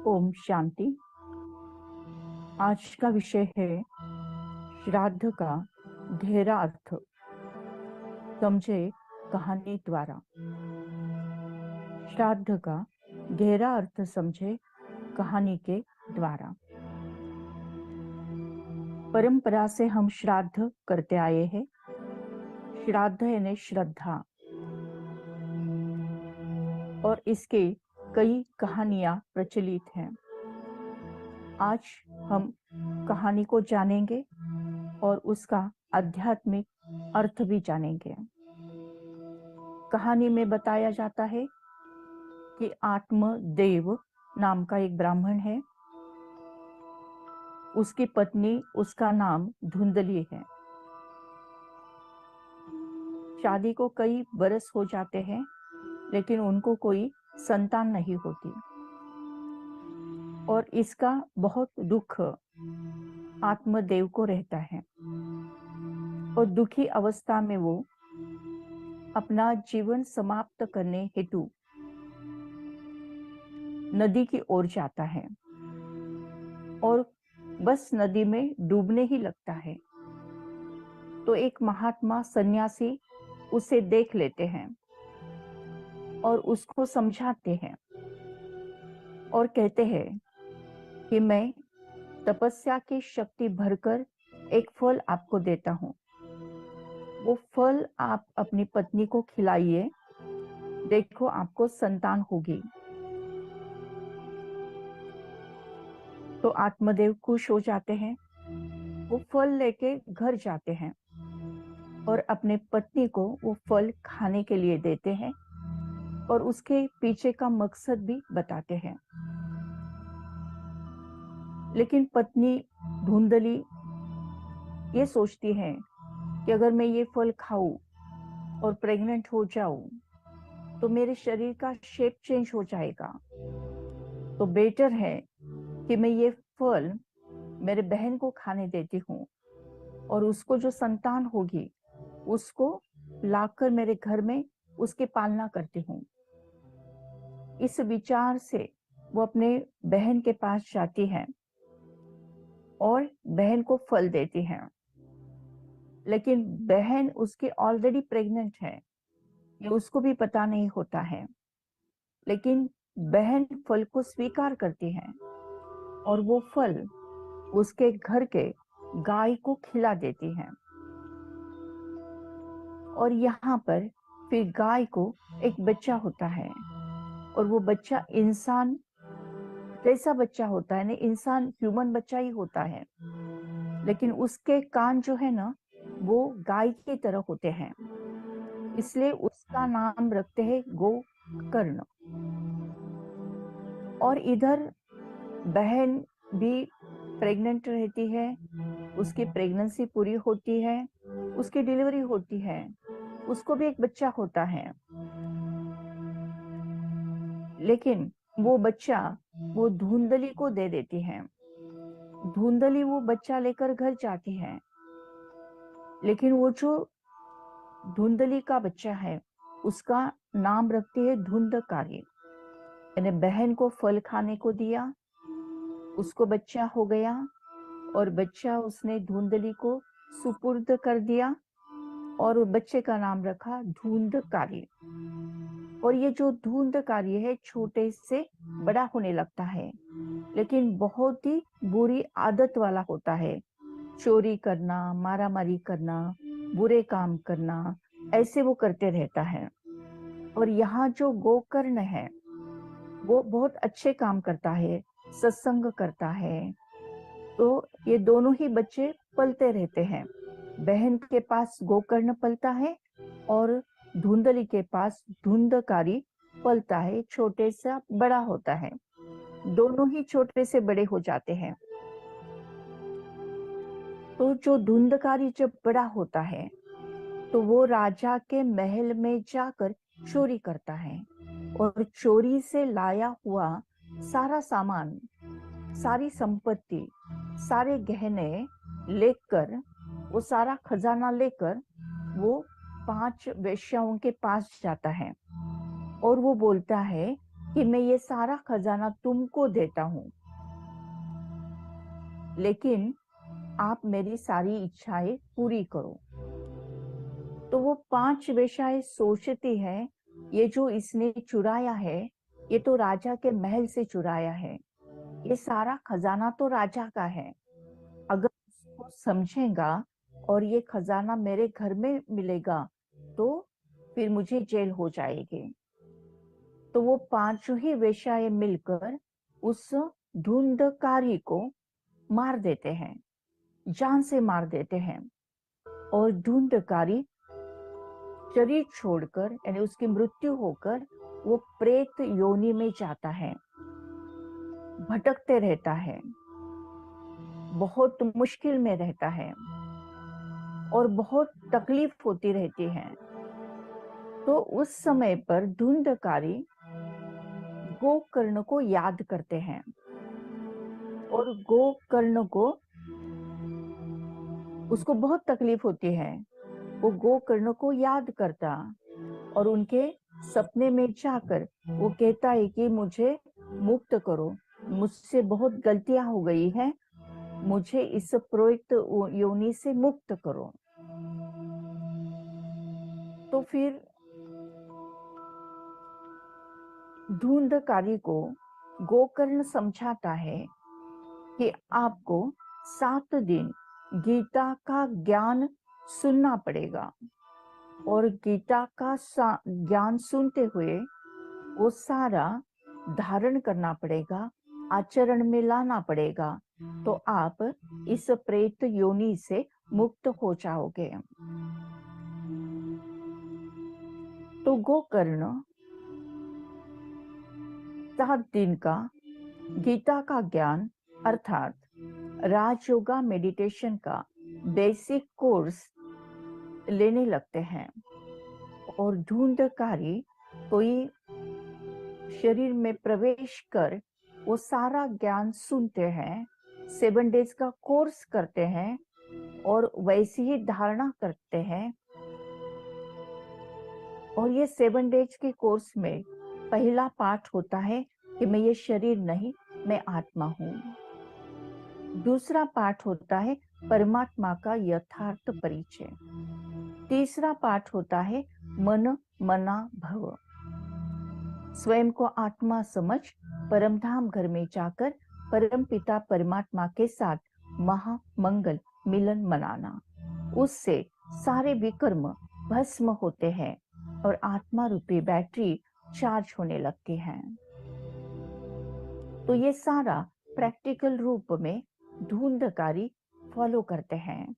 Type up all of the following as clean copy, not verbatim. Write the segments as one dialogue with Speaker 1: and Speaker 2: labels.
Speaker 1: ओम शांति। आज का विषय है श्राद्ध का गहरा अर्थ समझे कहानी द्वारा। श्राद्ध का गहरा अर्थ समझे कहानी के द्वारा। परंपरा से हम श्राद्ध करते आए हैं। श्राद्ध यानी श्रद्धा, और इसके कई कहानियां प्रचलित हैं। आज हम कहानी को जानेंगे और उसका आध्यात्मिक अर्थ भी जानेंगे। कहानी में बताया जाता है कि आत्मदेव नाम का एक ब्राह्मण है। उसकी पत्नी, उसका नाम धुंधली है। शादी को कई बरस हो जाते हैं, लेकिन उनको कोई संतान नहीं होती और इसका बहुत दुख आत्मदेव को रहता है। और दुखी अवस्था में वो अपना जीवन समाप्त करने हेतु नदी की ओर जाता है और बस नदी में डूबने ही लगता है। तो एक महात्मा सन्यासी उसे देख लेते हैं और उसको समझाते हैं और कहते हैं कि मैं तपस्या की शक्ति भरकर एक फल आपको देता हूँ। वो फल आप अपनी पत्नी को खिलाइए, देखो आपको संतान होगी। तो आत्मदेव खुश हो जाते हैं। वो फल लेके घर जाते हैं और अपने पत्नी को वो फल खाने के लिए देते हैं और उसके पीछे का मकसद भी बताते हैं। लेकिन पत्नी धुंधली ये सोचती है कि अगर मैं ये फल खाऊं और प्रेग्नेंट हो जाऊं तो मेरे शरीर का शेप चेंज हो जाएगा। तो बेटर है कि मैं ये फल मेरे बहन को खाने देती हूँ और उसको जो संतान होगी उसको लाकर मेरे घर में उसकी पालना करती हूँ। इस विचार से वो अपने बहन के पास जाती है और बहन को फल देती है। लेकिन बहन उसकी ऑलरेडी प्रेग्नेंट है, ये उसको भी पता नहीं होता है। लेकिन बहन फल को स्वीकार करती है और वो फल उसके घर के गाय को खिला देती है। और यहाँ पर फिर गाय को एक बच्चा होता है, और वो बच्चा इंसान जैसा बच्चा होता है ना, इंसान ह्यूमन बच्चा ही होता है, लेकिन उसके कान जो है ना वो गाय की तरह होते हैं, इसलिए उसका नाम रखते हैं गोकर्ण। और इधर बहन भी प्रेग्नेंट रहती है, उसकी प्रेगनेंसी पूरी होती है, उसकी डिलीवरी होती है, उसको भी एक बच्चा होता है, लेकिन वो बच्चा वो धुंधली को दे देती है। धुंधली वो बच्चा लेकर घर जाती है, लेकिन वो जो धुंधली का बच्चा है उसका नाम रखती है धुंधकारी। मैंने बहन को फल खाने को दिया, उसको बच्चा हो गया, और बच्चा उसने धुंधली को सुपुर्द कर दिया, और बच्चे का नाम रखा धुंधकारी। और ये जो धुंधकारी है छोटे से बड़ा होने लगता है, लेकिन बहुत ही बुरी आदत वाला होता है। चोरी करना, मारामारी करना, बुरे काम करना, ऐसे वो करते रहता है। और यहाँ जो गोकर्ण है वो बहुत अच्छे काम करता है, सत्संग करता है। तो ये दोनों ही बच्चे पलते रहते हैं। बहन के पास गोकर्ण पलता है और धुंधली के पास धुंधकारी पलता है, छोटे से बड़ा होता है। दोनों ही छोटे से बड़े हो जाते हैं। तो जो धुंधकारी जब बड़ा होता है तो वो राजा के महल में जाकर चोरी करता है, और चोरी से लाया हुआ सारा सामान, सारी संपत्ति, सारे गहने लेकर, वो सारा खजाना लेकर वो 5 वेश्याओं के पास जाता है, और वो बोलता है कि मैं ये सारा खजाना तुमको देता हूं, लेकिन आप मेरी सारी इच्छाएं पूरी करो। तो वो 5 वेश्याएं सोचती है, ये जो इसने चुराया है ये तो राजा के महल से चुराया है, ये सारा खजाना तो राजा का है, अगर उसको समझेगा और ये खजाना मेरे घर में मिलेगा तो फिर मुझे जेल हो जाएगी। तो वो 5 ही वेश्याएं मिलकर उस धुंधकारी को मार देते हैं, जान से मार देते हैं। और धुंधकारी शरीर छोड़कर, यानी उसकी मृत्यु होकर, वो प्रेत योनि में जाता है, भटकते रहता है, बहुत मुश्किल में रहता है, और बहुत तकलीफ होती रहती है। तो उस समय पर धुंधकारी गोकर्ण को याद करते हैं, और गोकर्ण को उसको बहुत तकलीफ होती है। वो गोकर्ण को याद करता और उनके सपने में जाकर वो कहता है कि मुझे मुक्त करो, मुझसे बहुत गलतियां हो गई है, मुझे इस प्रेत योनि से मुक्त करो। तो फिर धुंधकारी को गोकर्ण समझाता है कि आपको 7 दिन गीता का ज्ञान सुनना पड़ेगा, और गीता का ज्ञान सुनते हुए वो सारा धारण करना पड़ेगा, आचरण में लाना पड़ेगा, तो आप इस प्रेत योनि से मुक्त हो जाओगे। तो गोकर्ण 7 दिन का गीता का ज्ञान अर्थात राजयोगा मेडिटेशन का बेसिक कोर्स लेने लगते हैं, और धुंधकारी कोई शरीर में प्रवेश कर वो सारा ज्ञान सुनते हैं, 7 डेज का कोर्स करते हैं, और वैसी ही धारणा करते हैं। और ये 7 डेज के कोर्स में पहला पाठ होता है कि मैं ये शरीर नहीं, मैं आत्मा हूँ। दूसरा पाठ होता है परमात्मा का यथार्थ परिचय। तीसरा पाठ होता है मन मना भव, स्वयं को आत्मा समझ परमधाम घर में जाकर परमपिता परमात्मा के साथ महामंगल मिलन मनाना। उससे सारे विकर्म भस्म होते हैं और आत्मा रूपी बैटरी चार्ज होने लगती है। तो ये सारा प्रैक्टिकल रूप में धुंधकारी फॉलो करते हैं।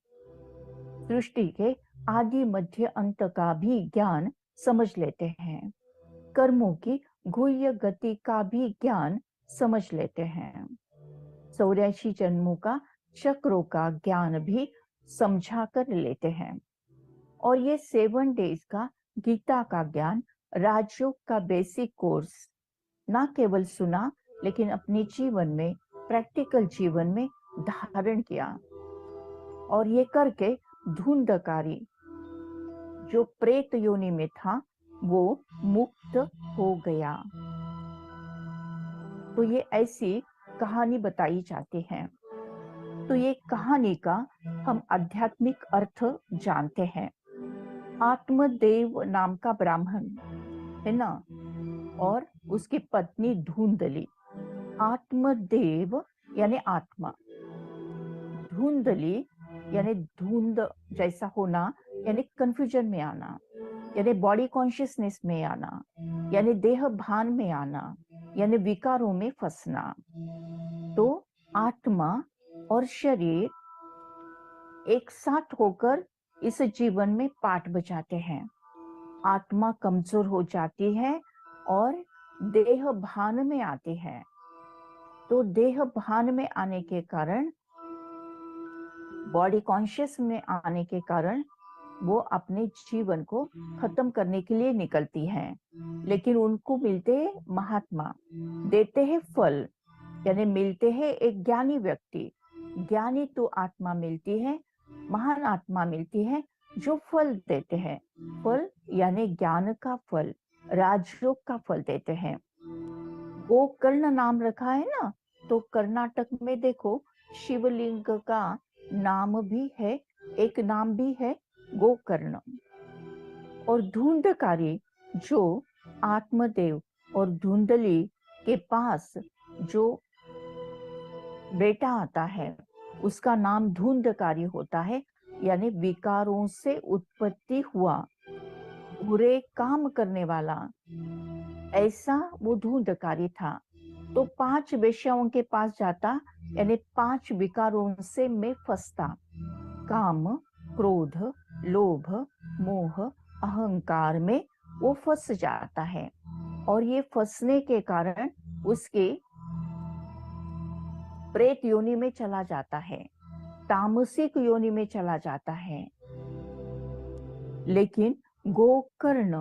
Speaker 1: सृष्टि के आदि मध्य अंत का भी ज्ञान समझ लेते हैं। कर्मों की गुह्य गति का भी ज्ञान समझ लेते हैं। 84 जन्मों का चक्रों का ज्ञान भी समझा कर लेते हैं। और ये 7 डेज का गीता का ज्ञान, राजयोग का बेसिक कोर्स ना केवल सुना लेकिन अपने जीवन में, प्रैक्टिकल जीवन में धारण किया। और ये करके धुंधकारी जो प्रेत योनि में था वो मुक्त हो गया। तो ये ऐसी कहानी बताई जाती है। तो ये कहानी का हम आध्यात्मिक अर्थ जानते हैं। आत्मदेव नाम का ब्राह्मण है ना, और उसकी पत्नी धुंधली। आत्मदेव यानी आत्मा, धुंधली यानी धुंध जैसा होना, यानी कंफ्यूजन में आना, यानी बॉडी कॉन्शियसनेस में आना, यानी देह भान में आना, यानी विकारों में फंसना। तो आत्मा और शरीर एक साथ होकर इस जीवन में पाठ बजाते हैं। आत्मा कमजोर हो जाती है और देह भान में आती है। तो देह भान में आने के कारण, बॉडी कॉन्शियस में आने के कारण वो अपने जीवन को खत्म करने के लिए निकलती हैं। लेकिन उनको मिलते हैं महात्मा, देते हैं फल, यानी मिलते हैं एक ज्ञानी व्यक्ति। ज्ञानी तो आत्मा मिलती है, महान आत्मा मिलती है जो फल देते हैं। फल यानी ज्ञान का फल, राजयोग का फल देते हैं। गोकर्ण नाम रखा है ना, तो कर्नाटक में देखो शिवलिंग का नाम भी है, एक नाम भी है गोकर्ण। और धुंधकारी जो आत्मदेव और धुंधली के पास जो बेटा आता है उसका नाम धुंधकारी होता है, यानी विकारों से उत्पत्ति हुआ बुरे काम करने वाला, ऐसा वो धुंधकारी था। तो 5 वेश्याओं के पास जाता, यानी 5 विकारों से मैं फंसता। काम, क्रोध, लोभ, मोह, अहंकार में वो फंस जाता है। और ये फंसने के कारण उसके प्रेत योनि में चला जाता है, तामसिक योनि में चला जाता है। लेकिन गोकर्ण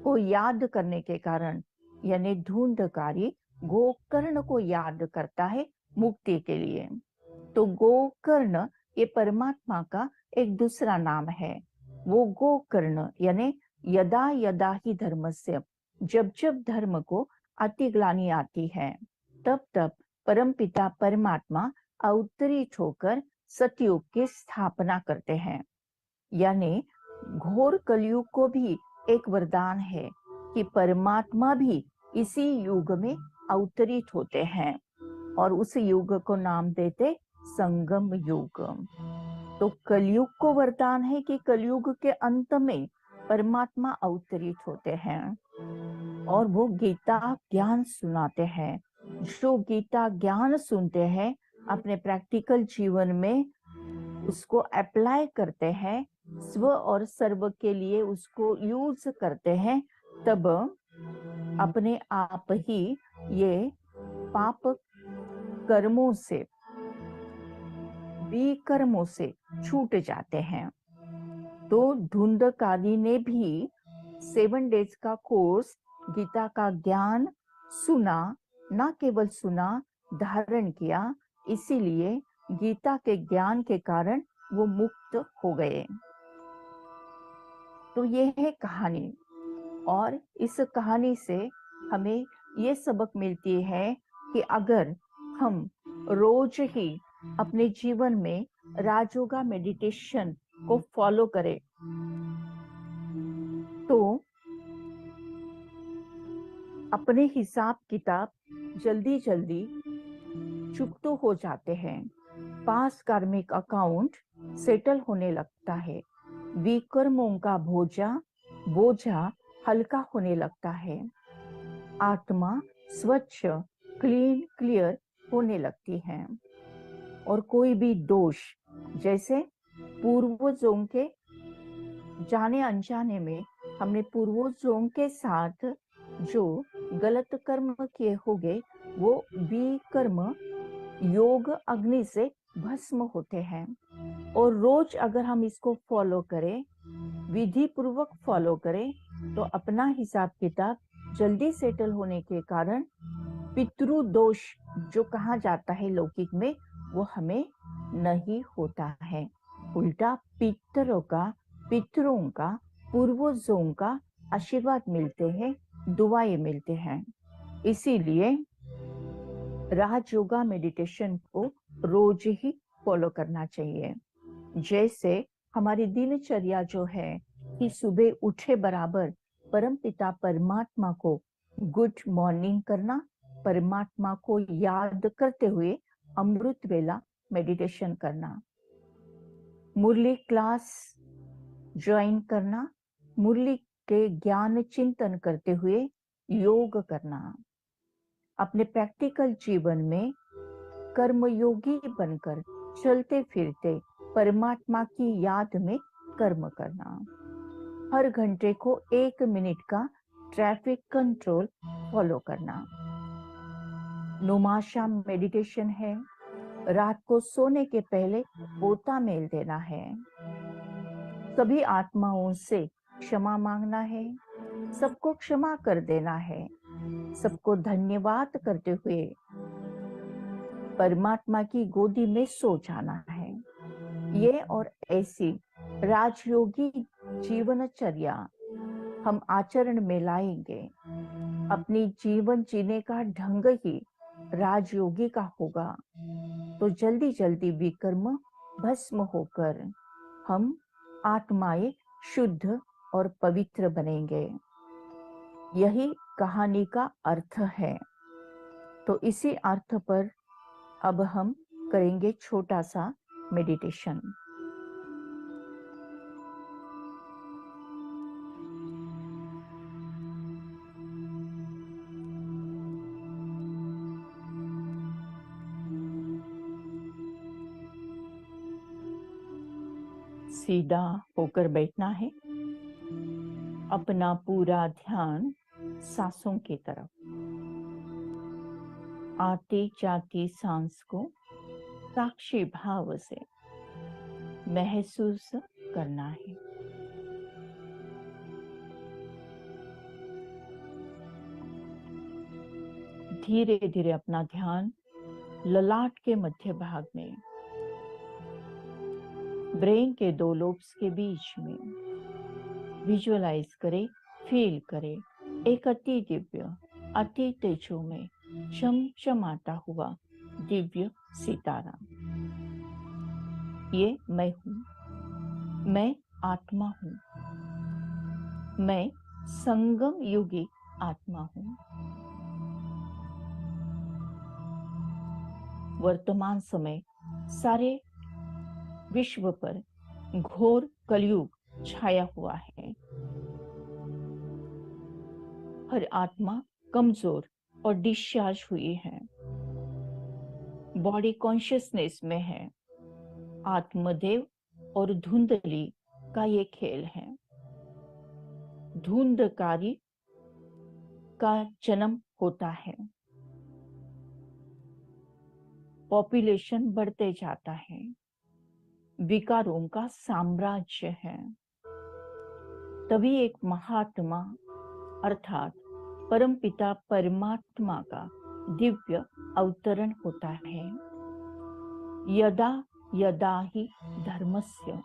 Speaker 1: को याद करने के कारण, यानी धुंधकारी गोकर्ण को याद करता है मुक्ति के लिए। तो गोकर्ण ये परमात्मा का एक दूसरा नाम है। वो गोकर्ण यानी यदा यदा ही धर्मस्य, जब जब धर्म को अतिग्लानि आती है तब तब परमपिता परमात्मा अवतरित होकर सतयुग की स्थापना करते हैं। यानी घोर कलयुग को भी एक वरदान है कि परमात्मा भी इसी युग में अवतरित होते हैं, और उस युग को नाम देते संगम युग। तो कलयुग को वरदान है कि कलयुग के अंत में परमात्मा अवतरित होते हैं और वो गीता ज्ञान सुनाते हैं। जो गीता ज्ञान सुनते हैं अपने प्रैक्टिकल जीवन में उसको अप्लाई करते हैं, स्व और सर्व के लिए उसको यूज करते हैं, तब अपने आप ही ये पाप कर्मों से, विकर्मों से छूट जाते हैं। तो धुंधकारी ने भी 7 डेज का कोर्स, गीता का ज्ञान सुना, ना केवल सुना, धारण किया। इसीलिए गीता के ज्ञान के कारण वो मुक्त हो गए। तो ये है कहानी, और इस कहानी से हमें ये सबक मिलती है कि अगर हम रोज ही अपने जीवन में राजयोगा मेडिटेशन को फॉलो करें तो अपने हिसाब किताब जल्दी जल्दी चुप तो हो जाते हैं। पास कार्मिक अकाउंट सेटल होने लगता है। विकर्मों का बोझा हल्का होने लगता है। आत्मा स्वच्छ क्लियर होने लगती है और कोई भी दोष, जैसे पूर्वजों के जाने अनजाने में हमने पूर्वजों के साथ जो गलत कर्म किए होंगे, वो विकर्म योग अग्नि से भस्म होते हैं। और रोज अगर हम इसको फॉलो करें, विधि पूर्वक फॉलो करें, तो अपना हिसाब किताब जल्दी सेटल होने के कारण पितृ दोष जो कहा जाता है लौकिक में, वो हमें नहीं होता है। उल्टा पितरों का पूर्वजों का आशीर्वाद मिलते हैं, दुआएं मिलते हैं। इसीलिए राजयोगा मेडिटेशन को रोज ही फॉलो करना चाहिए। जैसे हमारी दिनचर्या जो है कि सुबह उठे बराबर परमपिता परमात्मा को गुड मॉर्निंग करना, परमात्मा को याद करते हुए अमृत वेला मेडिटेशन करना, मुरली क्लास ज्वाइन करना, मुरली के ज्ञान चिंतन करते हुए योग करना, अपने प्रैक्टिकल जीवन में कर्मयोगी बनकर चलते फिरते परमात्मा की याद में कर्म करना, हर घंटे को 1 मिनट का ट्रैफिक कंट्रोल फॉलो करना। नुमाशा मेडिटेशन है, रात को सोने के पहले पोता मेल देना है, सभी आत्माओं से क्षमा मांगना है, सबको क्षमा कर देना है, सबको धन्यवाद करते हुए परमात्मा की गोदी में सो जाना है। ये और ऐसी राजयोगी जीवनचर्या हम आचरण में लाएंगे, अपनी जीवन जीने का ढंग ही राजयोगी का होगा, तो जल्दी जल्दी विकर्म भस्म होकर हम आत्माएं शुद्ध और पवित्र बनेंगे। यही कहानी का अर्थ है। तो इसी अर्थ पर अब हम करेंगे छोटा सा मेडिटेशन। सीधा होकर बैठना है, अपना पूरा ध्यान सांसों की तरफ, आती जाती सांस को साक्षी भाव से महसूस करना है। धीरे धीरे अपना ध्यान ललाट के मध्य भाग में, ब्रेन के 2 लोब्स के बीच में विजुअलाइज करें, फील करें एक अति दिव्य, अति तेजोमय, चमचमाता हुआ दिव्य सितारा। ये मैं हूं, मैं आत्मा हूं, मैं संगम युगी आत्मा हूं। वर्तमान समय सारे विश्व पर घोर कलयुग छाया हुआ है। हर आत्मा कमजोर और डिस्चार्ज हुई है, बॉडी कॉन्शियसनेस में है। आत्मदेव और धुंधली का ये खेल है। धुंधकारी का जन्म होता है, पॉपुलेशन बढ़ते जाता है, विकारों का साम्राज्य है। तभी एक महात्मा अर्थात परमपिता परमात्मा का दिव्य अवतरण होता है। यदा यदा ही धर्मस्य,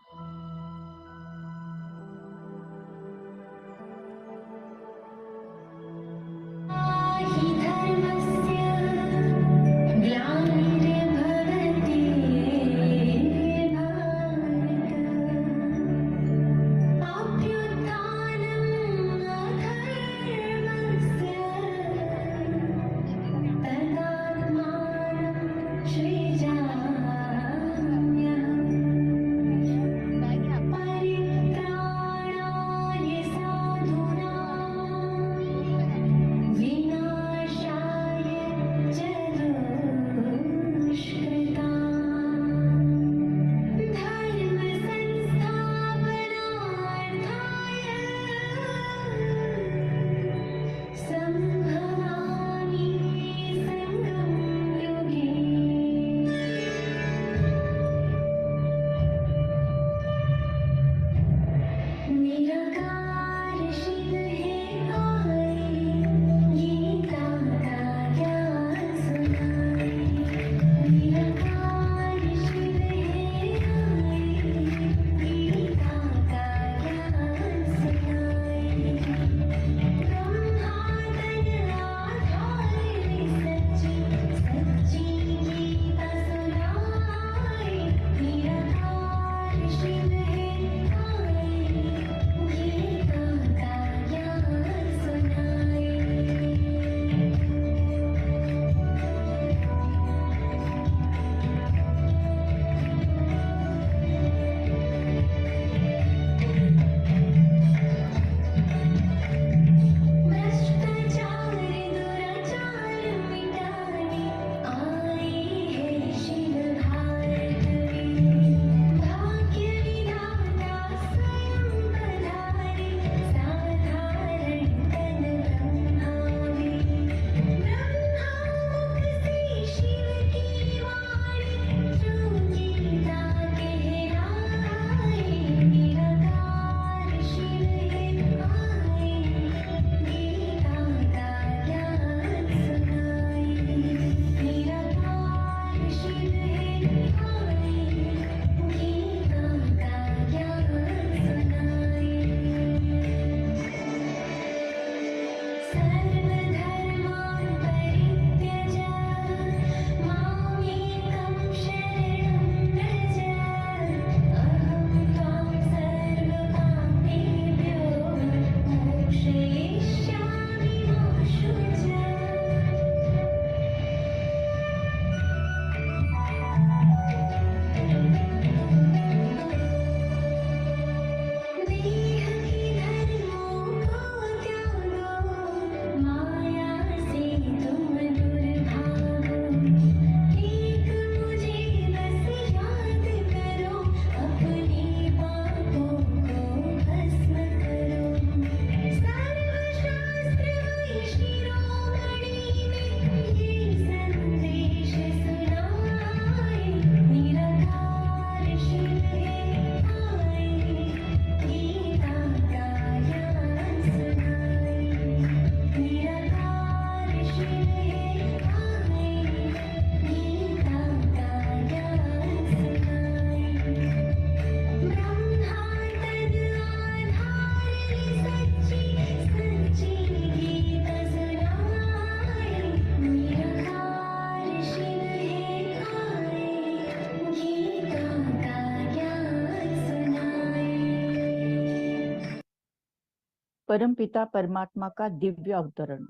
Speaker 1: परमपिता परमात्मा का दिव्य अवतरण।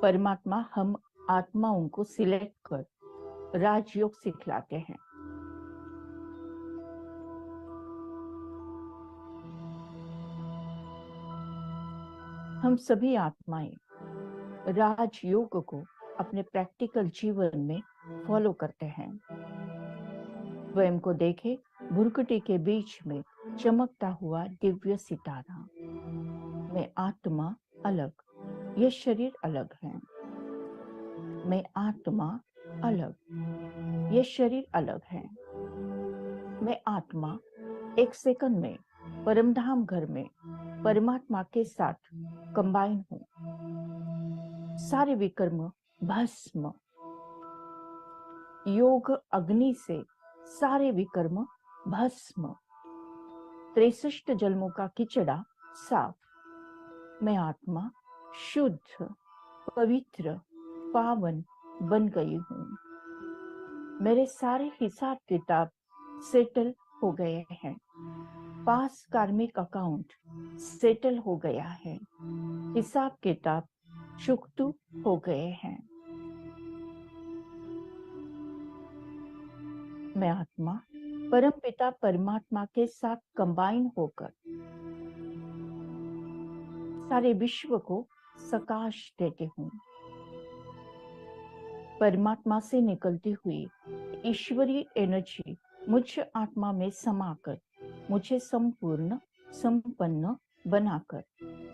Speaker 1: परमात्मा हम आत्माओं को सिलेक्ट कर राजयोग सिखलाते हैं। हम सभी आत्माएं राजयोग को अपने प्रैक्टिकल जीवन में फॉलो करते हैं। स्वयं को देखे, भुरकुटी के बीच में चमकता हुआ दिव्य सितारा। मैं आत्मा अलग, ये शरीर अलग है। मैं आत्मा अलग, ये शरीर अलग है। मैं आत्मा एक सेकंड में परमधाम घर में परमात्मा के साथ कंबाइन हूं। सारे विकर्म भस्म, योग अग्नि से सारे विकर्म भस्म, 63 जन्मों का किचड़ा साफ। मैं आत्मा शुद्ध, पवित्र, पावन बन गई हूं। मेरे सारे हिसाब किताब सेटल हो गए हैं। पास कार्मिक अकाउंट सेटल हो गया है। हिसाब किताब चुकतू हो गए हैं। मैं आत्मा परमपिता परमात्मा के साथ कंबाइन होकर सारे विश्व को सकाश देती हूँ। परमात्मा से निकलती हुई ईश्वरीय एनर्जी मुझ आत्मा में समाकर मुझे संपूर्ण संपन्न बनाकर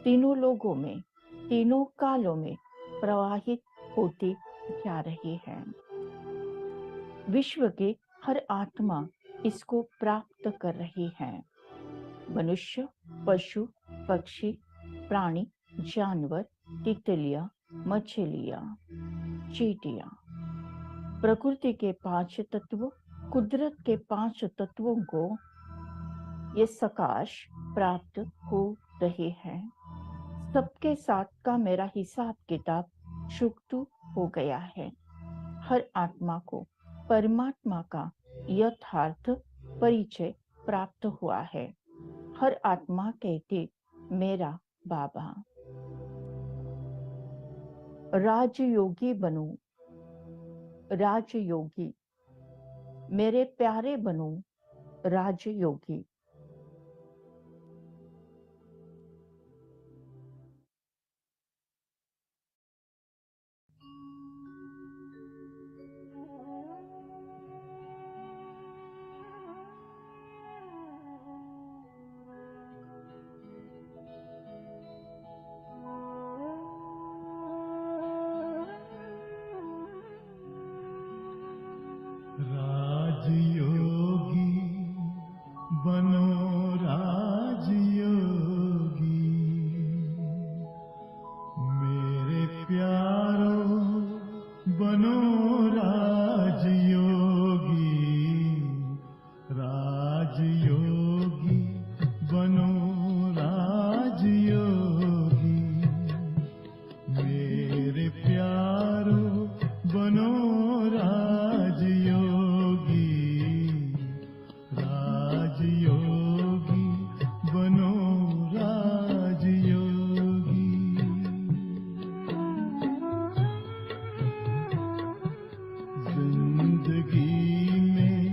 Speaker 1: तीनों लोगों में, तीनों कालों में प्रवाहित होती जा रही है। विश्व के हर आत्मा इसको प्राप्त कर रही है। मनुष्य, पशु, पक्षी, प्राणी, जानवर, तितलियां, मछलियां, चींटियां, प्रकृति के 5 तत्व, कुदरत के 5 तत्वों को ये सकाश प्राप्त हो रही है। सबके साथ का मेरा हिसाब किताब चुकतू हो गया है। हर आत्मा को परमात्मा का यथार्थ परिचय प्राप्त हुआ है। हर आत्मा कहती मेरा बाबा। राजयोगी बनो, राजयोगी, मेरे प्यारे बनो राजयोगी।
Speaker 2: राजयोगी बनो राजयोगी, मेरे प्यारो बनो राजयोगी। राजयोगी बनो राजयोगी, मेरे प्यारो बनो राजयोगी। राजयोगी बनो राजयोगी। जिंदगी में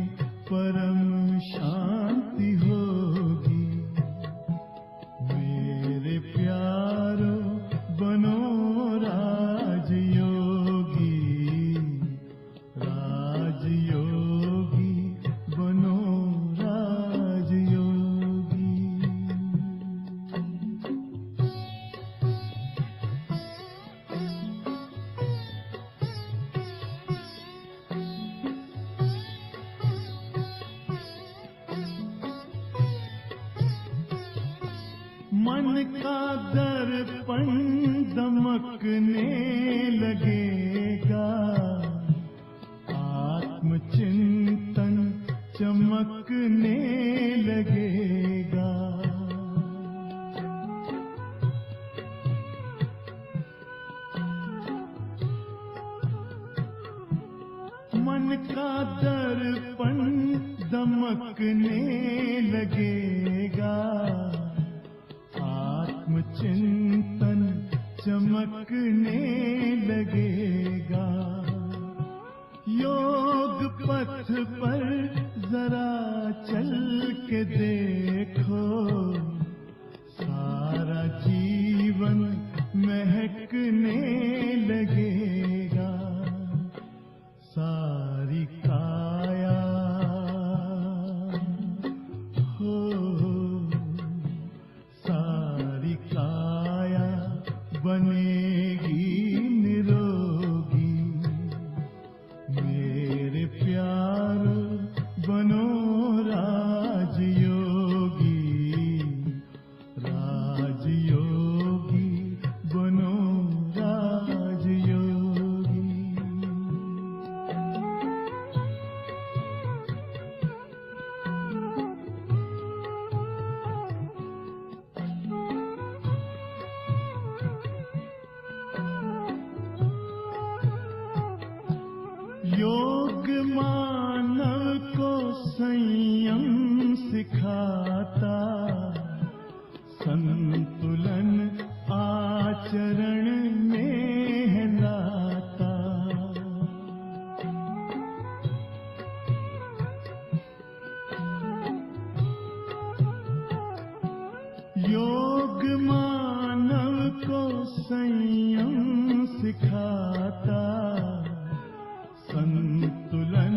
Speaker 2: परम शांति होगी, मेरे प्यारो बनो राजयोगी। राजयोगी बनो राजयोगी। मन का दर्पण दमकने लगेगा, आत्मचिंतन चमकने लगेगा। मन का दर्पण दमकने लगेगा, आत्मचिंतन चमकने लगेगा। योग पथ पर जरा चल के देखो, सारा जीवन महकने लगेगा। सारी काया हो, सारी काया बनेगी निरोगी। मेरे प्यारो बनो राजयोगी, राजयोगी बनो राजयोगी। योग मानव को संयम सिखाता, संतुलन आचरण में लाता। योग मानव को संयम सिखाता, संतुलन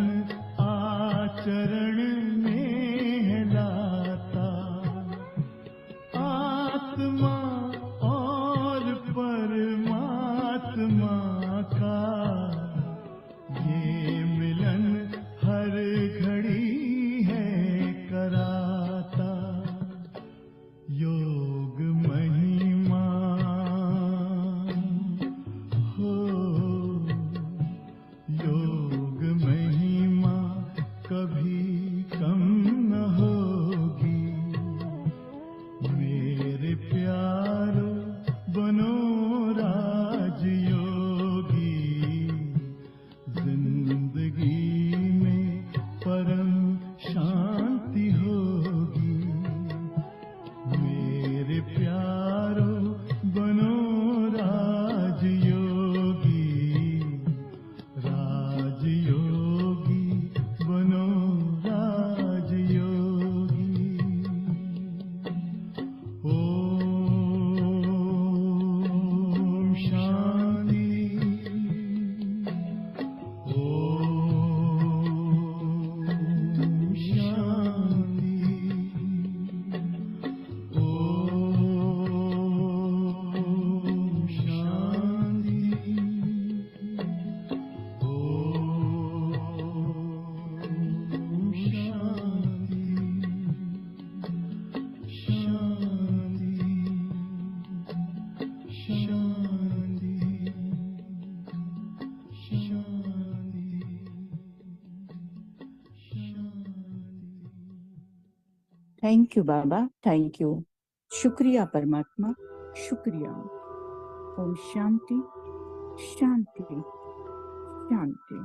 Speaker 2: आचरण में लाता। आत्मा और परमात्मा का ये मिलन हर घड़ी है कराता। योग महिमा हो, योग महिमा कभी कम न होगी। मेरे प्यारो बनो राजयोगी, जिंदगी में परम शांति होगी। मेरे प्यारो बनो राजयोगी, राजयोगी बनो राजयोगी। ओम शांति, ओम शांति, ओम शांति, ओम शांति, शांति,
Speaker 1: thank you Baba, thank you. शुक्रिया परमात्मा, शुक्रिया। ओम शांति, शांति, शांति।